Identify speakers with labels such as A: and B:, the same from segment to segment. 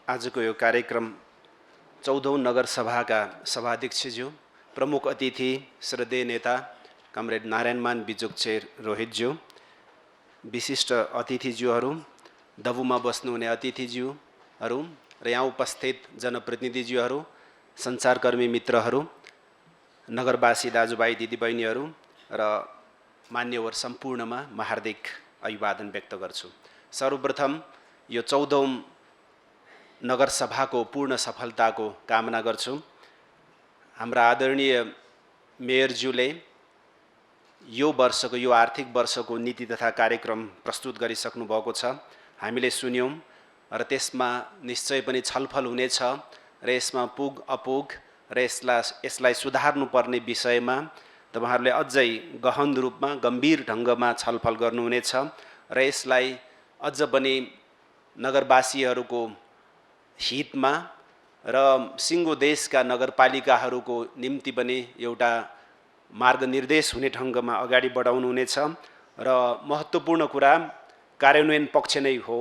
A: आजको यो कार्यक्रम 14औं नगरसभाका सभाध्यक्षज्यू, प्रमुख अतिथि श्रद्धेय नेता कमरेड नारायणमान बिजुकचेर रोहितज्यू, विशिष्ट अतिथिज्यूहरू, दबुमा बस्नुहुने अतिथिज्यूहरू र यहाँ उपस्थित जनप्रतिनिधिज्यूहरू, सञ्चारकर्मी मित्रहरू, नगरवासी दाजुभाइ दिदीबहिनीहरू र मान्यवर सम्पूर्णमा म हार्दिक अभिवादन व्यक्त गर्छु। सर्वप्रथम यो 14औं नगरसभाको पूर्ण सफलताको कामना गर्छु। हाम्रा आदरणीय मेयरज्यूले यो वर्षको यो आर्थिक वर्षको नीति तथा कार्यक्रम प्रस्तुत गरिसक्नु भएको छ। हामीले सुन्यौं र त्यसमा निश्चय पनि छलफल हुनेछ र यसमा पुग अपुग र यसलाई सुधार्नुपर्ने विषयमा तपाईहरुले अझै गहन रूपमा गम्भीर ढंगमा छलफल गर्नुहुनेछ र यसलाई अझ पनि नगरवासीहरूको हितमा र सिङ्गो देशका नगरपालिकाहरूको निम्ति पनि एउटा मार्गनिर्देश हुने ढंगमा अगाडि बढाउनु हुनेछ र महत्त्वपूर्ण कुरा कार्यान्वयन पक्ष नै हो।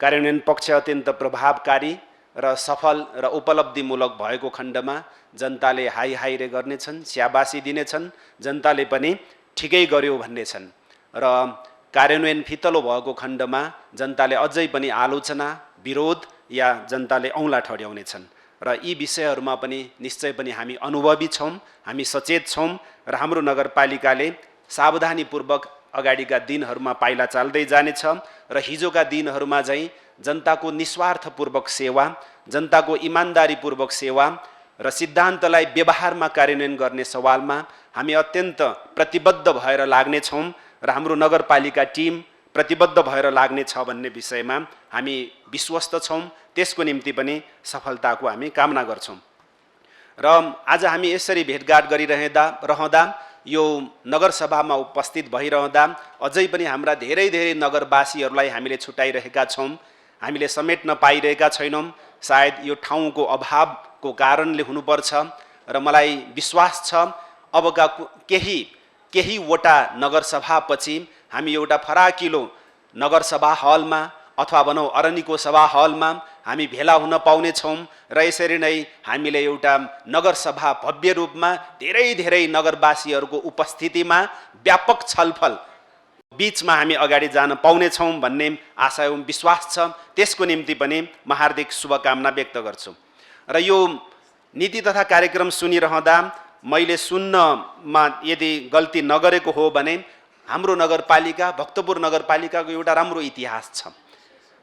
A: कार्यान्वयन पक्ष अत्यन्त प्रभावकारी र सफल र उपलब्धिमूलक भएको खण्डमा जनताले हाई हाई रे गर्नेछन्, स्याबासी दिनेछन्, जनताले पनि ठिकै गर्यो भन्नेछन् र कार्यान्वयन फितलो भएको खण्डमा जनताले अझै पनि आलोचना, विरोध या जनताले औँला ठड्याउनेछन् र यी विषयहरूमा पनि निश्चय पनि हामी अनुभवी छौं, हामी सचेत छौं र हाम्रो नगरपालिकाले सावधानीपूर्वक अगाडिका दिनहरूमा पाइला चाल्दै जानेछ र हिजोका दिनहरूमा चाहिँ जनताको निस्वार्थपूर्वक सेवा, जनताको इमानदारीपूर्वक सेवा र सिद्धान्तलाई व्यवहारमा कार्यान्वयन गर्ने सवालमा हामी अत्यन्त प्रतिबद्ध भएर लाग्नेछौँ र हाम्रो नगरपालिका टिम प्रतिबद्ध भएर लाग्नेछ भन्ने विषयमा हामी विश्वस्त छौँ। त्यसको निम्ति पनि सफलताको हामी कामना गर्छौँ र आज हामी यसरी भेटघाट गरिरहँदा यो नगरसभामा उपस्थित भइरहँदा अझै पनि हाम्रा धेरै नगरवासीहरूलाई हामीले छुटाइरहेका छौँ, हामीले समेट्न पाइरहेका छैनौँ। सायद यो ठाउँको अभावको कारणले हुनुपर्छ र मलाई विश्वास छ अबका केहीवटा नगरसभापछि हामी एउटा फराकिलो नगरसभा हलमा अथवा भनौँ अरनिको सभा हलमा हामी भेला हुन पाउनेछौँ र यसरी नै हामीले एउटा नगरसभा भव्य रूपमा धेरै नगरवासीहरूको उपस्थितिमा व्यापक छलफल बीचमा हामी अगाडि जान पाउनेछौँ भन्ने आशा एवं विश्वास छ। त्यसको निम्ति पनि म हार्दिक शुभकामना व्यक्त गर्छु र यो नीति तथा कार्यक्रम सुनिरहँदा मैले सुन्नमा यदि गल्ती नगरेको हो भने हाम्रो नगरपालिका भक्तपुर नगरपालिकाको एउटा राम्रो इतिहास छ।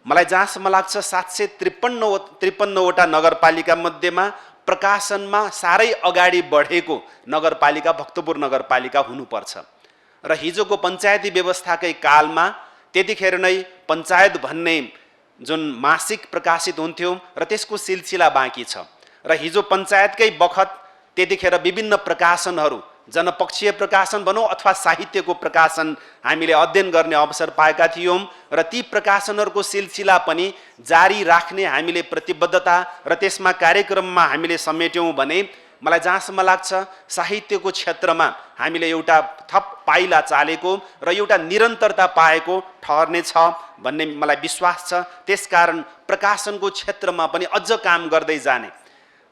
A: मलाई जहाँसम्म लाग्छ 753वटा नगरपालिका मध्येमा प्रकाशनमा साह्रै अगाडि बढेको नगरपालिका भक्तपुर नगरपालिका हुनुपर्छ र हिजोको पञ्चायती व्यवस्थाकै कालमा त्यतिखेर नै पञ्चायत भन्ने जुन मासिक प्रकाशित हुन्थ्यो र त्यसको सिलसिला बाँकी छ र हिजो पञ्चायतकै बखत त्यतिखेर विभिन्न प्रकाशनहरू जनपक्षीय प्रकाशन भनौँ अथवा साहित्यको प्रकाशन हामीले अध्ययन गर्ने अवसर पाएका थियौँ र ती प्रकाशनहरूको सिलसिला पनि जारी राख्ने हामीले प्रतिबद्धता र त्यसमा कार्यक्रममा हामीले समेट्यौँ भने मलाई जहाँसम्म लाग्छ साहित्यको क्षेत्रमा हामीले एउटा थप पाइला चालेको र एउटा निरन्तरता पाएको ठहर्नेछ भन्ने मलाई विश्वास छ। त्यसकारण प्रकाशनको क्षेत्रमा पनि अझ काम गर्दै जाने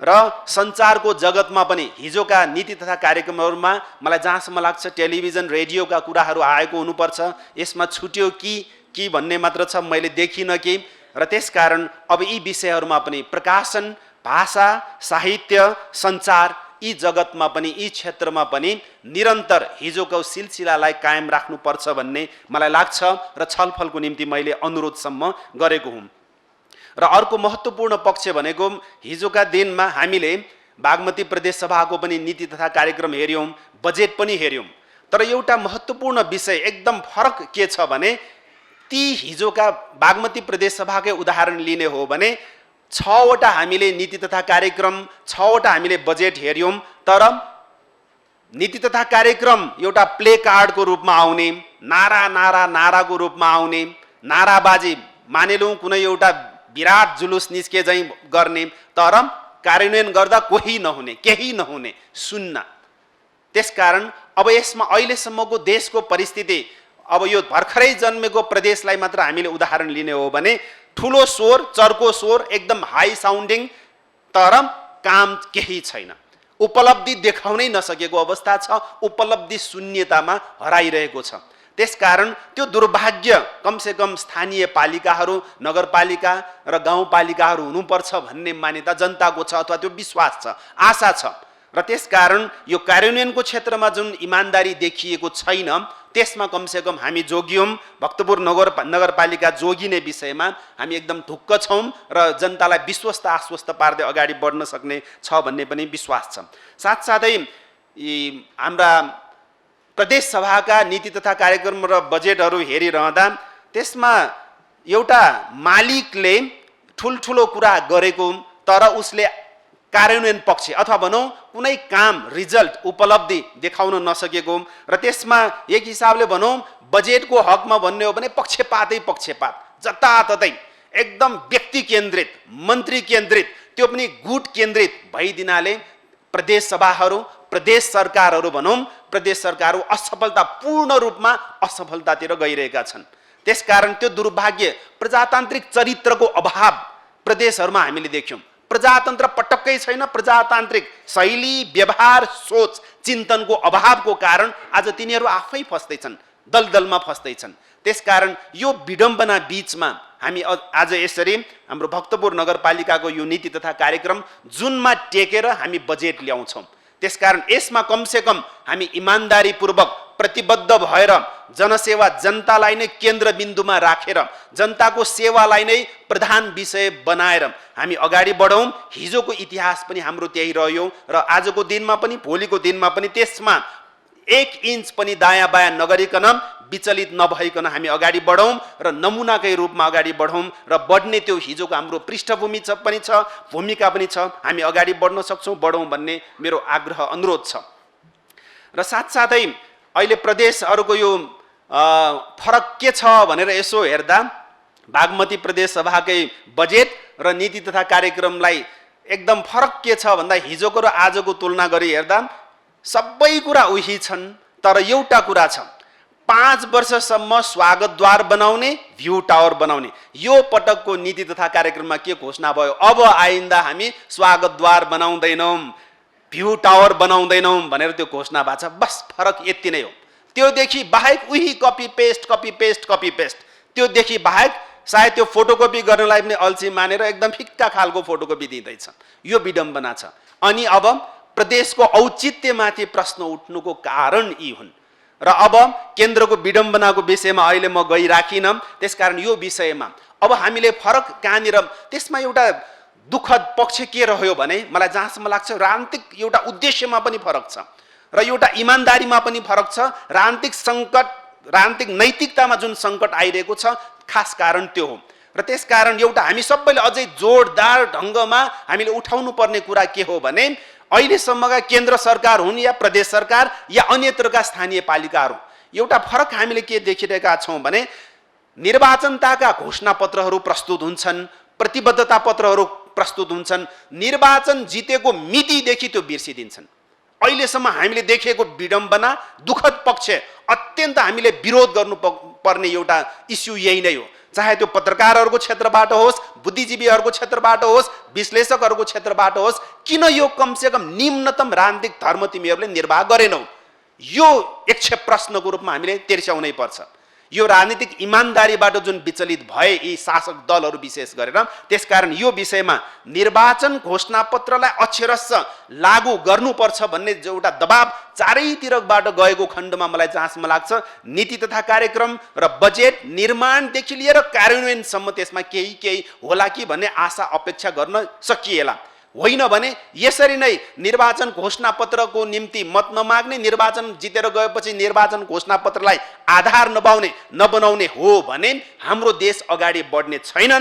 A: र सञ्चारको जगतमा पनि हिजोका नीति तथा कार्यक्रमहरूमा मलाई जहाँसम्म लाग्छ टेलिभिजन रेडियोका कुराहरू आएको हुनुपर्छ, यसमा छुट्यो कि भन्ने मात्र छ, मैले देखिनँ कि र त्यसकारण अब यी विषयहरूमा पनि प्रकाशन, भाषा, साहित्य, सञ्चार यी जगतमा पनि यी क्षेत्रमा पनि निरन्तर हिजोको सिलसिलालाई कायम राख्नुपर्छ भन्ने मलाई लाग्छ र छलफलको निम्ति मैले अनुरोधसम्म गरेको हुँ। र अर्को महत्त्वपूर्ण पक्ष भनेको हिजोका दिनमा हामीले बागमती प्रदेश सभाको पनि नीति तथा कार्यक्रम हेर्यौँ, बजेट पनि हेर्यौँ, तर एउटा महत्त्वपूर्ण विषय एकदम फरक के छ भने ती हिजोका बागमती प्रदेश सभाकै उदाहरण लिने हो भने 6वटा हामीले नीति तथा कार्यक्रम 6वटा हामीले बजेट हेर्यौँ, तर नीति तथा कार्यक्रम एउटा प्ले कार्डको रूपमा आउने, नाराको रूपमा आउने, नाराबाजी मानिलौँ कुनै एउटा विराट जुलुस निस्के झैं गर्ने, तर कार्यान्वयन गर्दा केही नहुने सुन्न। त्यसकारण अब यसमा अहिलेसम्मको देशको परिस्थिति अब यो भर्खरै जन्मेको प्रदेशलाई मात्र हामीले उदाहरण लिने हो भने ठुलो स्वर, चर्को स्वर, एकदम हाई साउन्डिङ, तर काम केही छैन। उपलब्धि देखाउनै नसकेको अवस्था छ, उपलब्धि शून्यतामा हराइरहेको छ। त्यसकारण त्यो दुर्भाग्य कमसेकम स्थानीय पालिकाहरू, नगरपालिका र गाउँपालिकाहरू हुनुपर्छ भन्ने मान्यता जनताको छ, अथवा त्यो विश्वास छ, आशा छ। र त्यसकारण यो कार्यान्वयनको क्षेत्रमा जुन इमान्दारी देखिएको छैन, त्यसमा कमसेकम हामी जोगियौँ। भक्तपुर नगरपालिका जोगिने विषयमा हामी एकदम ढुक्क छौँ र जनतालाई विश्वस्त आश्वस्त पार्दै अगाडि बढ्न सक्ने छ भन्ने पनि विश्वास छ। साथसाथै हाम्रा प्रदेश सभाका नीति तथा कार्यक्रम र बजेटहरू हेरिरहँदा त्यसमा एउटा मालिकले ठुल्ठुलो कुरा गरेको, तर उसले कार्यान्वयन पक्ष अथवा भनौँ कुनै काम, रिजल्ट, उपलब्धि देखाउन नसकेको, र त्यसमा एक हिसाबले भनौँ बजेटको हकमा भन्ने हो भने पक्षपातै पक्षपात, जताततै एकदम व्यक्ति केन्द्रित, मन्त्री केन्द्रित, त्यो पनि गुट केन्द्रित भइदिनाले प्रदेश सभाहरू, प्रदेश सरकारहरू भनौँ, प्रदेश सरकारहरू असफलता, पूर्ण रूपमा असफलतातिर गइरहेका छन्। त्यसकारण त्यो दुर्भाग्य, प्रजातान्त्रिक चरित्रको अभाव प्रदेशहरूमा हामीले देख्यौँ। प्रजातन्त्र पटक्कै छैन, प्रजातान्त्रिक शैली, व्यवहार, सोच, चिन्तनको अभावको कारण आज तिनीहरू आफै फस्दैछन्, दलदलमा फस्दैछन्। त्यसकारण यो विडम्बना बीचमा हामी आज यसरी हाम्रो भक्तपुर नगरपालिकाको यो नीति तथा कार्यक्रम जुनमा टेकेर हामी बजेट ल्याउँछौँ। त्यसकारण यसमा कमसेकम हामी इमान्दारीपूर्वक प्रतिबद्ध भएर जनसेवा, जनतालाई नै केन्द्रबिन्दुमा राखेर, जनताको सेवालाई नै प्रधान विषय बनाएर हामी अगाडि बढौँ। हिजोको इतिहास पनि हाम्रो त्यही रह्यो र आजको दिनमा पनि, भोलिको दिनमा पनि त्यसमा एक इन्च पनि दायाँ बायाँ नगरिकन, विचलित नभइकन हामी अगाडि बढौँ र नमुनाकै रूपमा अगाडि बढौँ र बढ्ने त्यो हिजोको हाम्रो पृष्ठभूमि पनि छ, भूमिका पनि छ, हामी अगाडि बढ्न सक्छौँ, बढौँ भन्ने मेरो आग्रह, अनुरोध छ। र साथसाथै अहिले प्रदेशहरूको यो फरक के छ भनेर यसो हेर्दा बागमती प्रदेश सभाकै बजेट र नीति तथा कार्यक्रमलाई एकदम फरक के छ भन्दा हिजोको र आजको तुलना गरी हेर्दा सबै कुरा उही छन्, तर एउटा कुरा छ, 5 वर्षसम्म स्वागतद्वार बनाउने, भ्यू टावर बनाउने। यो पटकको नीति तथा कार्यक्रममा के घोषणा भयो, अब आइन्दा हामी स्वागतद्वार बनाउँदैनौँ, भ्यू टावर बनाउँदैनौँ भनेर त्यो घोषणा भएको छ। बस फरक यति नै हो। त्योदेखि बाहेक उही copy paste, copy paste, copy paste. त्योदेखि बाहेक सायद त्यो फोटोकपी गर्नलाई पनि अल्छी मानेर एकदम फिक्का खालको फोटोकपी दिँदैछ। यो विडम्बना छ। अनि अब प्रदेशको औचित्यमाथि प्रश्न उठ्नुको कारण यी हुन् र अब केन्द्रको विडम्बनाको विषयमा अहिले म गइराखिनँ। त्यसकारण यो विषयमा अब हामीले फरक कहाँनिर, त्यसमा एउटा दुःखद पक्ष के रह्यो भने मलाई जहाँसम्म लाग्छ राजनीतिक एउटा उद्देश्यमा पनि फरक छ र एउटा इमान्दारीमा पनि फरक छ। राजनीतिक सङ्कट, राजनीतिक नैतिकतामा जुन सङ्कट आइरहेको छ, खास कारण त्यो हो। र त्यसकारण एउटा हामी सबैले अझै जोडदार ढङ्गमा हामीले उठाउनु पर्ने कुरा के हो भने अहिलेसम्मका केन्द्र सरकार हुन् या प्रदेश सरकार या अन्यत्रका स्थानीय पालिकाहरू, एउटा फरक हामीले के देखिरहेका छौँ भने निर्वाचनताका घोषणापत्रहरू प्रस्तुत हुन्छन्, प्रतिबद्धता पत्रहरू प्रस्तुत हुन्छन्, निर्वाचन जितेको मितिदेखि त्यो बिर्सिदिन्छन्। अहिलेसम्म हामीले देखेको विडम्बना, दुःखद पक्ष, अत्यन्त हामीले विरोध गर्नुपर्ने एउटा इस्यु यही नै हो। चाहे त्यो पत्रकारहरूको क्षेत्रबाट होस्, बुद्धिजीवीहरूको क्षेत्रबाट होस्, विश्लेषकहरूको क्षेत्रबाट होस्, किन यो कमसेकम न्यूनतम राजनीतिक धर्म तिमीहरूले निर्वाह गरेनौ, यो एक प्रश्नको रूपमा हामीले तिर्स्याउनै पर्छ। यो राजनीतिक इमान्दारीबाट जुन विचलित भए यी शासक दलहरू विशेष गरेर, त्यसकारण यो विषयमा निर्वाचन घोषणापत्रलाई अक्षरश लागू गर्नुपर्छ भन्ने जो एउटा दबाब चारैतिरबाट गएको खण्डमा मलाई जहाँसम्म लाग्छ नीति तथा कार्यक्रम र बजेट निर्माणदेखि लिएर कार्यान्वयनसम्म त्यसमा केही होला कि भन्ने आशा अपेक्षा गर्न सकिएला। होइन भने यसरी नै निर्वाचन घोषणापत्रको निम्ति मत नमाग्ने, निर्वाचन जितेर गएपछि निर्वाचन घोषणापत्रलाई आधार नबनाउने हो भने हाम्रो देश अगाडि बढ्ने छैन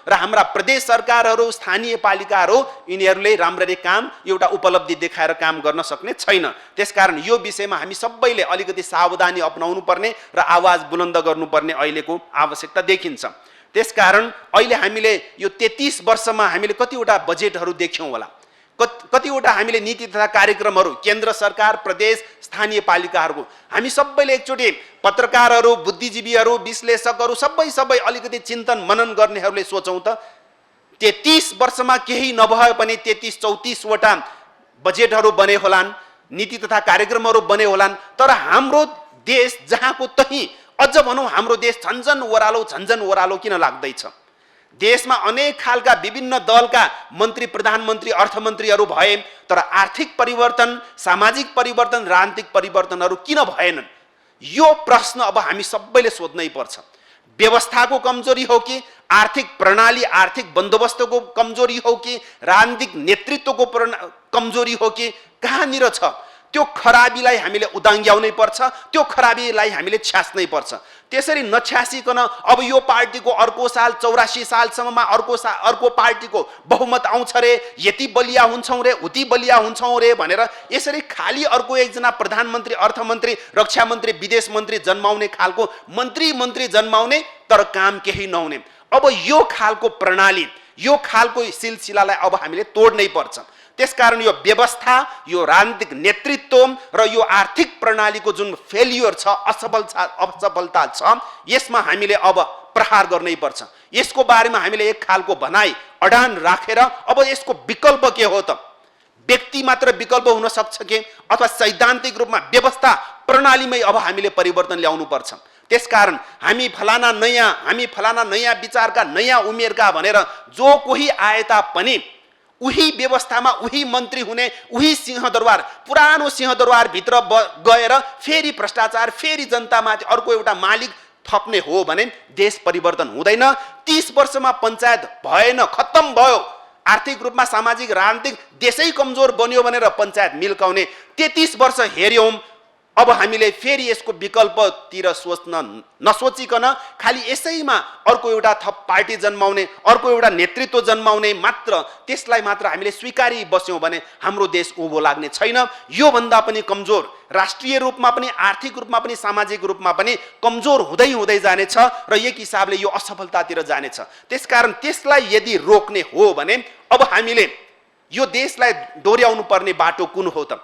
A: र हाम्रा प्रदेश सरकारहरू, स्थानीय पालिकाहरू यिनीहरूले राम्ररी काम, एउटा उपलब्धि देखाएर काम गर्न सक्ने छैन। त्यसकारण यो विषयमा हामी सबैले अलिकति सावधानी अपनाउनु पर्ने र आवाज बुलन्द गर्नुपर्ने अहिलेको आवश्यकता देखिन्छ। त्यसकारण अहिले हामीले यो 33 वर्षमा हामीले कतिवटा बजेटहरू देख्यौँ होला, कतिवटा हामीले नीति तथा कार्यक्रमहरू केन्द्र सरकार, प्रदेश, स्थानीय पालिकाहरूको हामी सबैले एकचोटि पत्रकारहरू, बुद्धिजीवीहरू, विश्लेषकहरू सबै अलिकति चिन्तन मनन गर्नेहरूले सोचौँ त 33 वर्षमा केही नभए पनि 33-34 वटा बजेटहरू बने होलान्, नीति तथा कार्यक्रमहरू बने होलान्, तर हाम्रो देश जहाँको तही अझ भनौँ हाम्रो देश झन्झन ओह्रालो किन लाग्दैछ? देशमा अनेक खालका विभिन्न दलका मन्त्री, प्रधानमन्त्री, अर्थमन्त्रीहरू भए, तर आर्थिक परिवर्तन, सामाजिक परिवर्तन, राजनीतिक परिवर्तनहरू किन भएनन्? यो प्रश्न अब हामी सबैले सोध्नै पर्छ। व्यवस्थाको कमजोरी हो कि आर्थिक प्रणाली, आर्थिक बन्दोबस्तको कमजोरी हो कि राजनीतिक नेतृत्वको कमजोरी हो कि कहाँनिर छ? त्यो खराबीलाई हामीले उदाङ्ग्याउनै पर्छ, त्यो खराबीलाई हामीले छ्यास्नै पर्छ। त्यसरी नछ्यासिकन अब यो पार्टीको अर्को साल 84 सालसम्ममा अर्को पार्टीको बहुमत आउँछ रे, यति बलिया हुन्छौँ रे, उति बलिया हुन्छौँ रे भनेर यसरी खाली अर्को एकजना प्रधानमन्त्री, अर्थमन्त्री, रक्षा मन्त्री, विदेश मन्त्री जन्माउने खालको मन्त्री जन्माउने, तर काम केही नहुने। अब यो खालको प्रणाली, यो खालको सिलसिलालाई अब हामीले तोड्नै पर्छ। त्यसकारण यो व्यवस्था, यो राजनीतिक नेतृत्व र यो आर्थिक प्रणालीको जुन फेलियर छ, असफलता छ, यसमा हामीले अब प्रहार गर्नै पर्छ। यसको बारेमा हामीले एक खालको भनाइ अडान राखेर अब यसको विकल्प के हो त? व्यक्ति मात्र विकल्प हुन सक्छ कि अथवा सैद्धान्तिक रूपमा व्यवस्था प्रणालीमै अब हामीले परिवर्तन ल्याउनु पर्छ। त्यसकारण हामी फलाना नयाँ विचारका, नयाँ उमेरका भनेर जो कोही आए तापनि उही व्यवस्थामा उही मन्त्री हुने, उही सिंहदरबार, पुरानो सिंहदरबार भित्र गएर फेरि भ्रष्टाचार, फेरि जनतामाथि अर्को एउटा मालिक थप्ने हो भने देश परिवर्तन हुँदैन। 30 वर्षमा पञ्चायत भएन, खत्तम भयो। आर्थिक रूपमा, सामाजिक, राजनीतिक देशै कमजोर बन्यो भनेर पञ्चायत मिल्काउने 33 वर्ष हेर्यौँ। अब हामीले फेरि यसको विकल्पतिर नसोचिकन खालि यसैमा अर्को एउटा थप पार्टी जन्माउने, अर्को एउटा नेतृत्व जन्माउने मात्र, त्यसलाई मात्र हामीले स्वीकारी बस्यौँ भने हाम्रो देश उँभो लाग्ने छैन। यो भन्दा पनि कमजोर, राष्ट्रिय रूपमा पनि, आर्थिक रूपमा पनि, सामाजिक रूपमा पनि कमजोर हुँदै जानेछ र एक हिसाबले यो असफलतातिर जानेछ। त्यसकारण त्यसलाई यदि रोक्ने हो भने अब हामीले यो देशलाई डोर्याउनु पर्ने बाटो कुन हो त?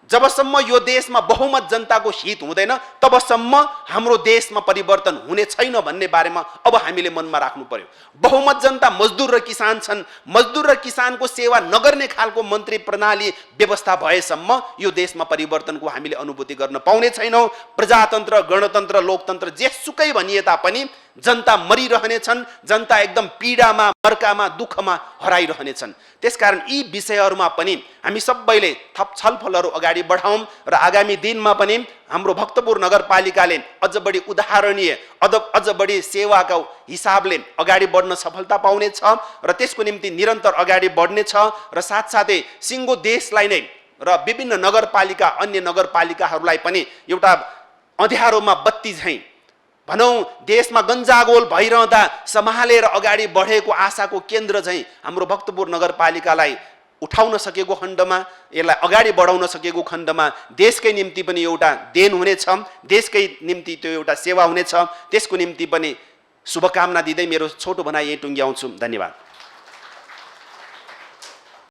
A: जबसम्म यो देशमा बहुमत जनताको हित हुँदैन तबसम्म हाम्रो देशमा परिवर्तन हुने छैन भन्ने बारेमा अब हामीले मनमा राख्नु पर्यो। बहुमत जनता मजदुर र किसान छन्। मजदुर र किसानको सेवा नगर्ने खालको मन्त्री प्रणाली व्यवस्था भएसम्म यो देशमा परिवर्तनको हामीले अनुभूति गर्न पाउने छैनौँ। प्रजातन्त्र, गणतन्त्र, लोकतन्त्र जेसुकै भनिए तापनि जनता मरिरहनेछन्, जनता एकदम पीडामा, मर्कामा, दुःखमा हराइरहनेछन्। त्यसकारण यी विषयहरूमा पनि हामी सबैले थप छलफलहरू अगाडि बढाउँ र आगामी दिनमा पनि हाम्रो भक्तपुर नगरपालिकाले अझ बढी उदाहरणीय, अझ बढी सेवाको हिसाबले अगाडि बढ्न सफलता पाउनेछ र त्यसको निम्ति निरन्तर अगाडि बढ्नेछ र साथसाथै सिङ्गो देशलाई नै र विभिन्न नगरपालिका, अन्य नगरपालिकाहरूलाई पनि एउटा अँध्यारोमा बत्ती झैँ भनौँ देशमा गन्जागोल भइरहँदा सम्हालेर अगाडि बढेको आशाको केन्द्र चाहिँ हाम्रो भक्तपुर नगरपालिकालाई उठाउन सकेको खण्डमा, यसलाई अगाडि बढाउन सकेको खण्डमा देशकै निम्ति पनि एउटा देन हुनेछ, देशकै निम्ति त्यो एउटा सेवा हुनेछ। त्यसको निम्ति पनि शुभकामना दिँदै मेरो छोटो भनाइ यही टुङ्ग्याउँछु। धन्यवाद।